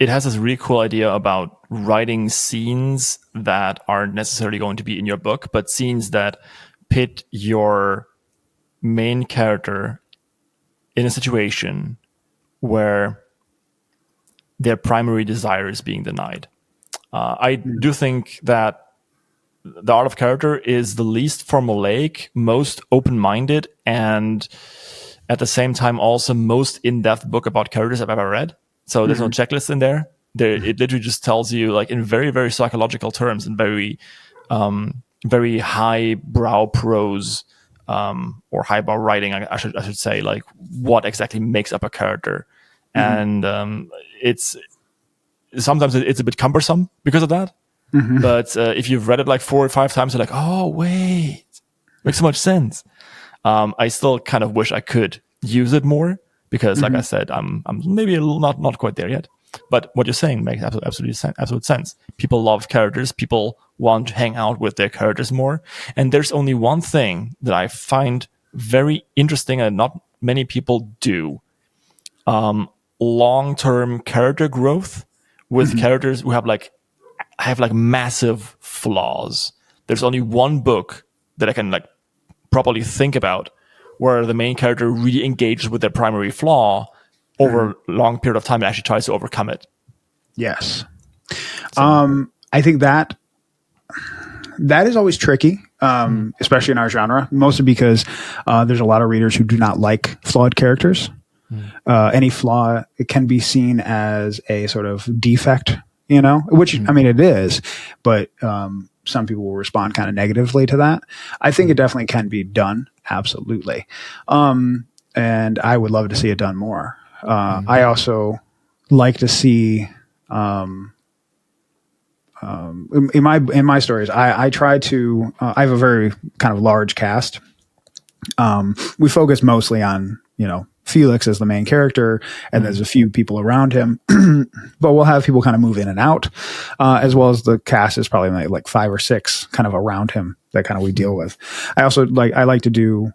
B: has this really cool idea about writing scenes that aren't necessarily going to be in your book, but scenes that pit your main character in a situation where their primary desire is being denied. I do think that the Art of Character is the least formulaic, most open-minded, and at the same time also most in-depth book about characters I've ever read. So there's no checklist in there. It literally just tells you, like, in very, very psychological terms and very very high-brow prose or highbrow writing, I should say, like what exactly makes up a character. And it's sometimes it's a bit cumbersome because of that. But if you've read it like 4 or 5 times, you're like, oh wait, makes so much sense. I still kind of wish I could use it more because, like I said, I'm maybe a little not quite there yet. But what you're saying makes absolute sense. People love characters. People want to hang out with their characters more. And there's only one thing that I find very interesting and not many people do. Long-term character growth with characters who have massive flaws. There's only one book that I can like properly think about where the main character really engages with their primary flaw over a long period of time and actually tries to overcome it.
A: Yes. So, I think that is always tricky, especially in our genre, mostly because there's a lot of readers who do not like flawed characters. Any flaw, it can be seen as a sort of defect, which, I mean, it is, but some people will respond kind of negatively to that. I think it definitely can be done. Absolutely. And I would love to see it done more. I also like to see, in my stories, I try to, I have a very kind of large cast. We focus mostly on, Felix as the main character, and there's a few people around him, but we'll have people kind of move in and out, as well as the cast is probably like 5 or 6 kind of around him that kind of we deal with. I also like to do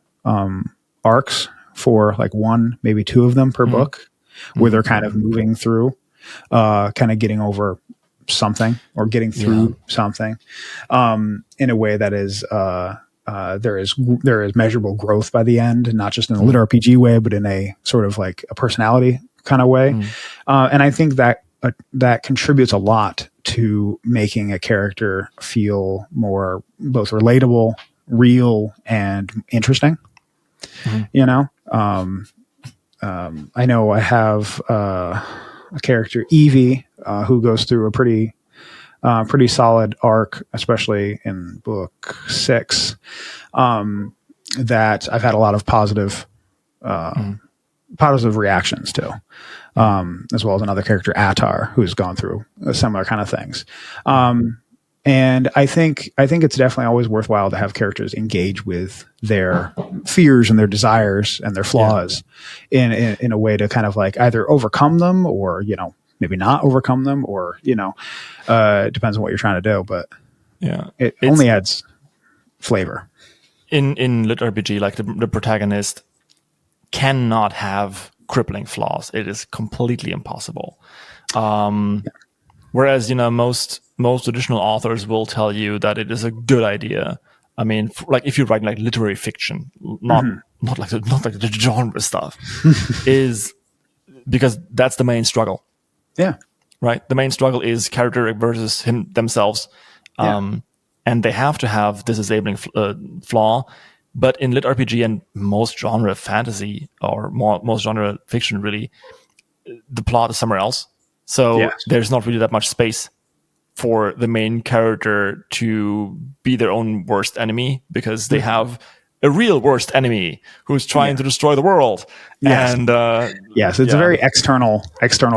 A: arcs for like 1, maybe 2 of them per book, where they're kind of moving through, kind of getting over something or getting through something, in a way that is there is measurable growth by the end, not just in a lit RPG way, but in a sort of like a personality kind of way. And I think that that contributes a lot to making a character feel more both relatable, real, and interesting. You know, I know I have a character, Evie, who goes through a pretty solid arc, especially in book 6, that I've had a lot of positive reactions to, as well as another character, Attar, who's gone through similar kind of things. And I think it's definitely always worthwhile to have characters engage with their fears and their desires and their flaws in a way to kind of like either overcome them or, you know, maybe not overcome them, or, you know, it depends on what you're trying to do, but it only adds flavor.
B: In lit RPG, like the protagonist cannot have crippling flaws. It is completely impossible. Whereas, you know, most traditional authors will tell you that it is a good idea. I mean, like if you write like literary fiction, not like the genre stuff, is because that's the main struggle.
A: Yeah.
B: Right. The main struggle is character versus themselves, and they have to have this disabling flaw. But in lit RPG and most genre fantasy or most genre fiction, really, the plot is somewhere else. So there's not really that much space for the main character to be their own worst enemy, because they have a real worst enemy who's trying to destroy the world. And
A: it's a very external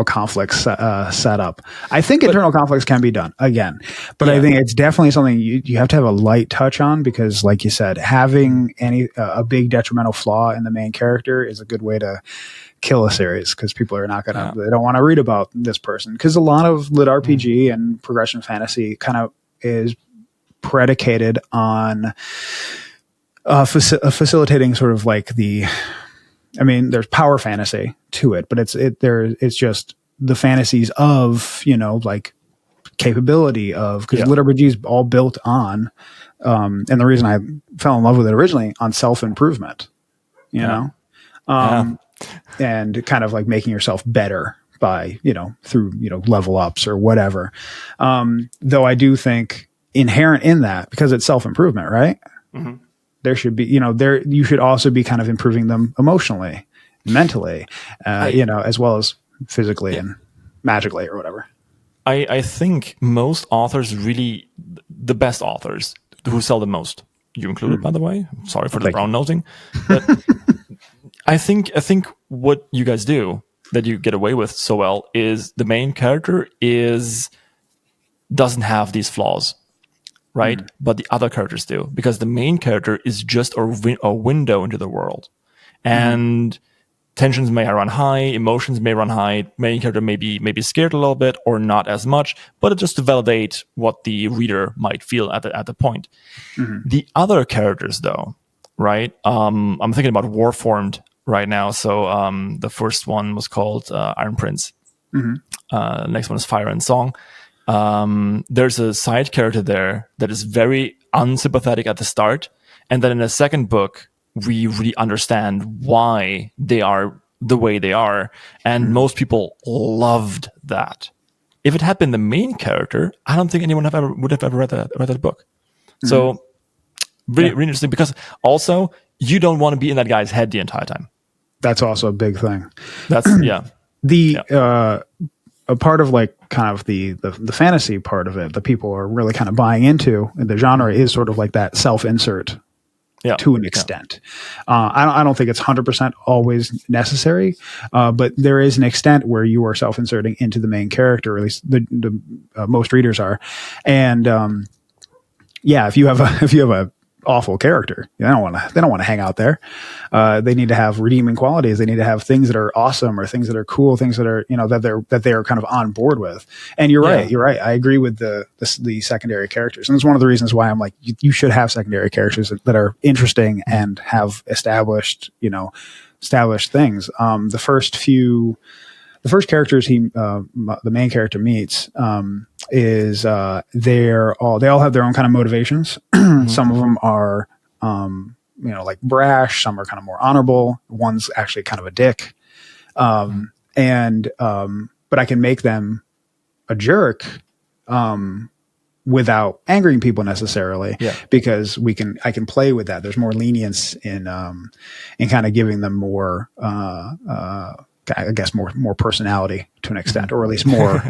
A: conflict set up. I think internal conflicts can be done again, but I think it's definitely something you have to have a light touch on, because like you said, having a big detrimental flaw in the main character is a good way to kill a series, because people are not gonna they don't want to read about this person, because a lot of lit RPG and progression fantasy kind of is predicated on facilitating sort of like there's power fantasy to it, but it's just the fantasies of, you know, like capability of, because lit RPG is all built on and the reason I fell in love with it originally, on self-improvement, you know, and kind of like making yourself better by, you know, through, you know, level ups or whatever. Though I do think inherent in that, because it's self-improvement, right? There should be, you know, you should also be kind of improving them emotionally, mentally, you know, as well as physically and magically or whatever.
B: I think most authors, really, the best authors who sell the most, you included, by the way. Sorry for the brown nosing, but I think what you guys do that you get away with so well is the main character doesn't have these flaws, right? But the other characters do, because the main character is just a window into the world, and tensions may run high, emotions may run high. Main character may be scared a little bit or not as much, but it's just to validate what the reader might feel at the point. The other characters, though, right? I'm thinking about Warformed right now. So the first one was called Iron Prince. Next one is Fire and Song. There's a side character there that is very unsympathetic at the start, and then in the second book we really understand why they are the way they are, and most people loved that. If it had been the main character, I don't think anyone would have ever read that book. So really interesting, because also you don't want to be in that guy's head the entire time.
A: That's also a big thing.
B: That's
A: a part of like kind of the fantasy part of it that people are really kind of buying into in the genre is sort of like that self-insert to an extent. I don't think it's 100% always necessary, but there is an extent where you are self-inserting into the main character, or at least the most readers are. And if you have a awful character, they don't want to hang out there. They need to have redeeming qualities. They need to have things that are awesome, or things that are cool, things that are, you know, that they are kind of on board with. And you're right. I agree with the secondary characters, and it's one of the reasons why I'm like, you should have secondary characters that are interesting and have established things. The first characters the main character meets they all have their own kind of motivations. Some of them are like brash. Some are kind of more honorable. One's actually kind of a dick. But I can make them a jerk, without angering people necessarily, because I can play with that. There's more lenience in kind of giving them more, I guess more personality to an extent, or at least more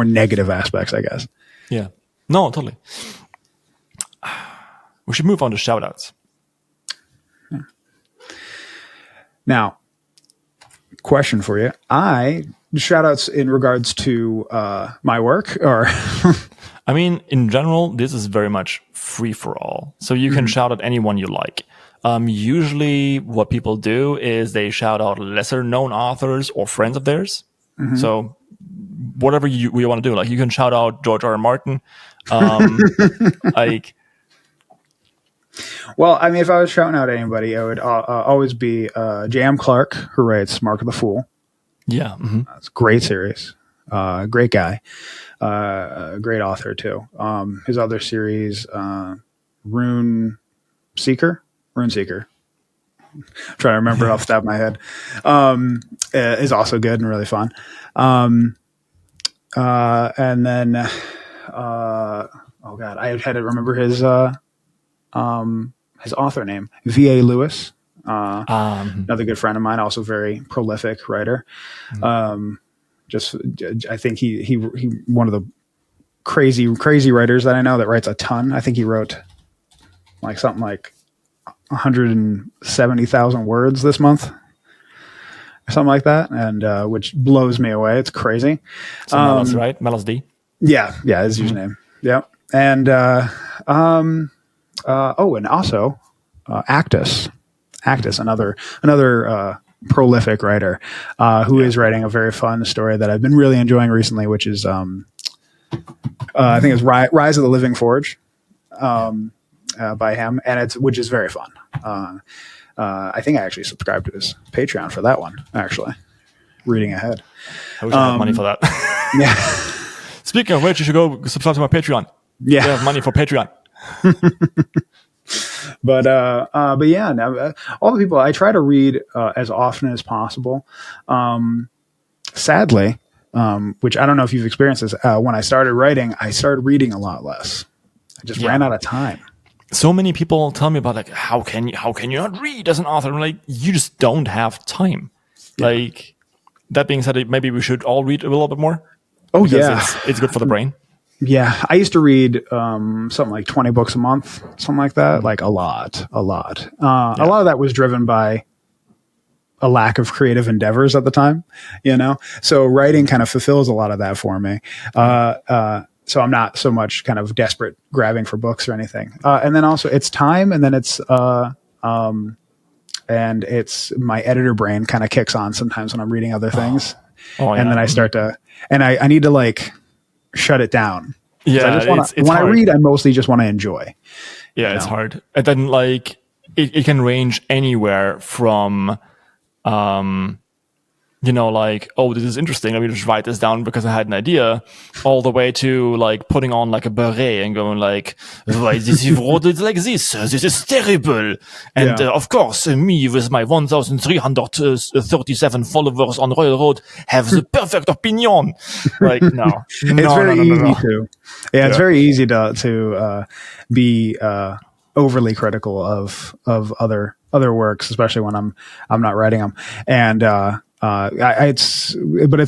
A: negative aspects, I guess.
B: Yeah. No, totally. We should move on to shoutouts.
A: Now, question for you. Shoutouts in regards to my work, or
B: I mean, in general, this is very much free for all. So you can shout at anyone you like. Usually what people do is they shout out lesser known authors or friends of theirs. So whatever you want to do, like you can shout out George R. R. Martin.
A: Well, I mean, if I was shouting out anybody, it would always be J.M. Clark, who writes Mark of the Fool.
B: Yeah.
A: It's a great series. Great guy. Great author, too. His other series, Rune Seeker. I'm trying to remember off the top of my head. Is also good and really fun. And then, oh God, I had to remember his author name, V.A. Lewis. Another good friend of mine, also very prolific writer. I think he one of the crazy writers that I know that writes a ton. I think he wrote something like 170,000 words this month, or something like that, and which blows me away. It's crazy.
B: So Melos, right? Melos D.
A: Yeah, his username. Yep. And and also Actus, another prolific writer who is writing a very fun story that I've been really enjoying recently, which is I think it's Rise of the Living Forge by him, and which is very fun. I think I actually subscribed to his Patreon for that one, actually. Reading ahead.
B: I wish I had money for that.
A: Yeah.
B: Speaking of which, you should go subscribe to my Patreon.
A: Yeah.
B: I have money for Patreon.
A: But yeah, now all the people I try to read as often as possible. Sadly, which I don't know if you've experienced this, when I started writing, I started reading a lot less. I just ran out of time.
B: So many people tell me about how can you not read as an author? I'm like, you just don't have time. Yeah. Like, that being said, maybe we should all read a little bit more.
A: Oh yeah,
B: it's good for the brain.
A: Yeah, I used to read something like 20 books a month, something like that. Like a lot. A lot of that was driven by a lack of creative endeavors at the time, So writing kind of fulfills a lot of that for me. So I'm not so much kind of desperate grabbing for books or anything. And then also it's time, and then it's my editor brain kind of kicks on sometimes when I'm reading other things. And then I start to, and I need to shut it down.
B: Yeah,
A: when I read, I mostly just want to enjoy.
B: Yeah, it's hard. And then it can range anywhere from, this is interesting. Let me just write this down because I had an idea, all the way to putting on a beret and going why this you wrote it like this? This is terrible. And of course, me with my 1,337 followers on Royal Road have the perfect opinion. No,
A: it's very easy to. Yeah, it's very easy to be overly critical of other works, especially when I'm not writing them. And but it's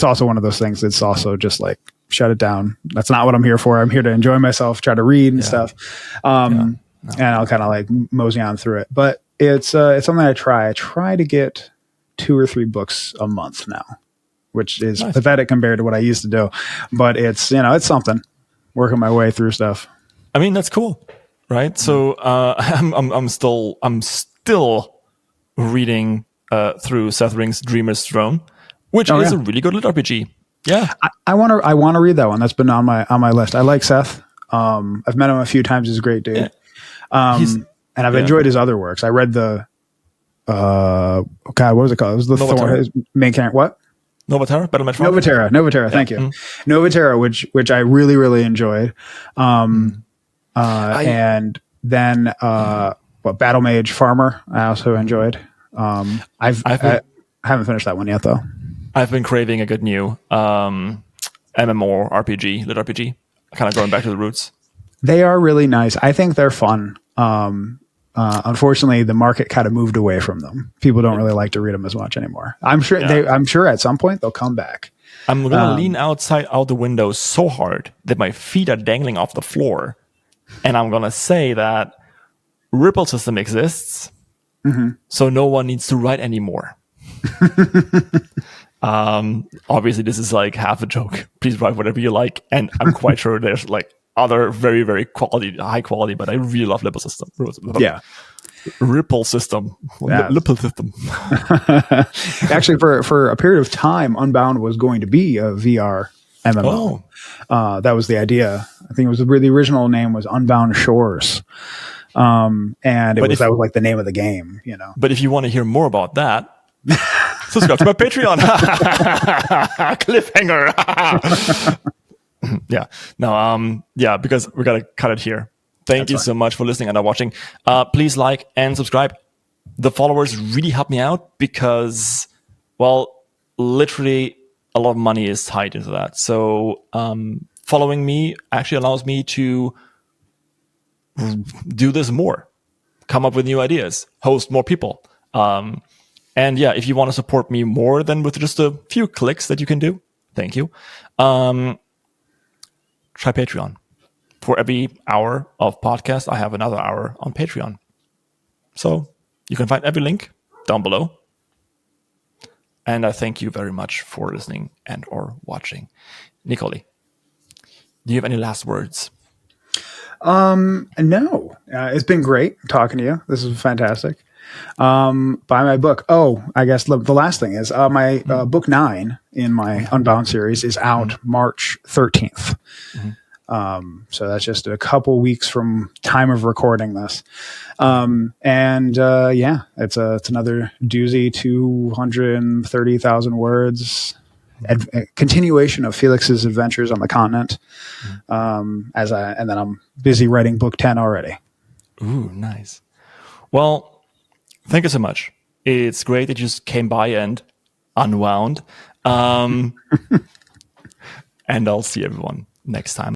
A: also one of those things. It's also just shut it down. That's not what I'm here for. I'm here to enjoy myself, try to read and stuff. And I'll kind of mosey on through it. But it's something I try. I try to get 2 or 3 books a month now, which is pathetic compared to what I used to do. But it's it's something. Working my way through stuff.
B: I mean, that's cool, right? So I'm still reading through Seth Ring's Dreamer's Throne, which is a really good lit RPG. Yeah,
A: I want to read that one. That's been on my list. I like Seth. I've met him a few times. He's a great dude. And I've enjoyed his other works. I read the what was it called? It was the Thorn, his main character. What?
B: Novaterra, Battle Match.
A: Novaterra. Thank you. Novaterra, which I really, really enjoyed. And then Battle Mage Farmer. I also enjoyed. I haven't finished that one yet though.
B: I've been craving a good new MMO RPG, lit RPG, kind of going back to the roots.
A: They are really nice. I think they're fun. Unfortunately, the market kind of moved away from them. People don't really like to read them as much anymore. I'm sure at some point they'll come back.
B: I'm going to lean out the window so hard that my feet are dangling off the floor. And I'm going to say that Ripple system exists, so no one needs to write anymore. Obviously, this is like half a joke. Please write whatever you like. And I'm quite sure there's like other very, very high quality, but I really love Ripple system.
A: Yeah.
B: Ripple system.
A: Yeah.
B: Ripple system.
A: Actually, for a period of time, Unbound was going to be a VR MMO. That was the idea. I think the original name was Unbound Shores. And that was like the name of the game, you know.
B: But if you want to hear more about that, subscribe to my Patreon. Cliffhanger. Yeah. No, because we got to cut it here. Thank you so much for listening and watching. Please like and subscribe. The followers really help me out because, well, literally a lot of money is tied into that. So following me actually allows me to do this more, come up with new ideas, host more people. And yeah, if you want to support me more than with just a few clicks that you can do, thank you. Try Patreon. For every hour of podcast, I have another hour on Patreon. So you can find every link down below. And I thank you very much for listening and or watching. Nicoli, do you have any last words?
A: No. It's been great talking to you. This is fantastic. Buy my book. Oh, I guess the last thing is my book 9 in my Unbound series is out March 13th. So that's just a couple weeks from time of recording this. It's another doozy, 230,000 words, continuation of Felix's adventures on the continent. And then I'm busy writing book 10 already.
B: Ooh, nice. Well, thank you so much. It's great that you just came by and unwound. And I'll see everyone next time.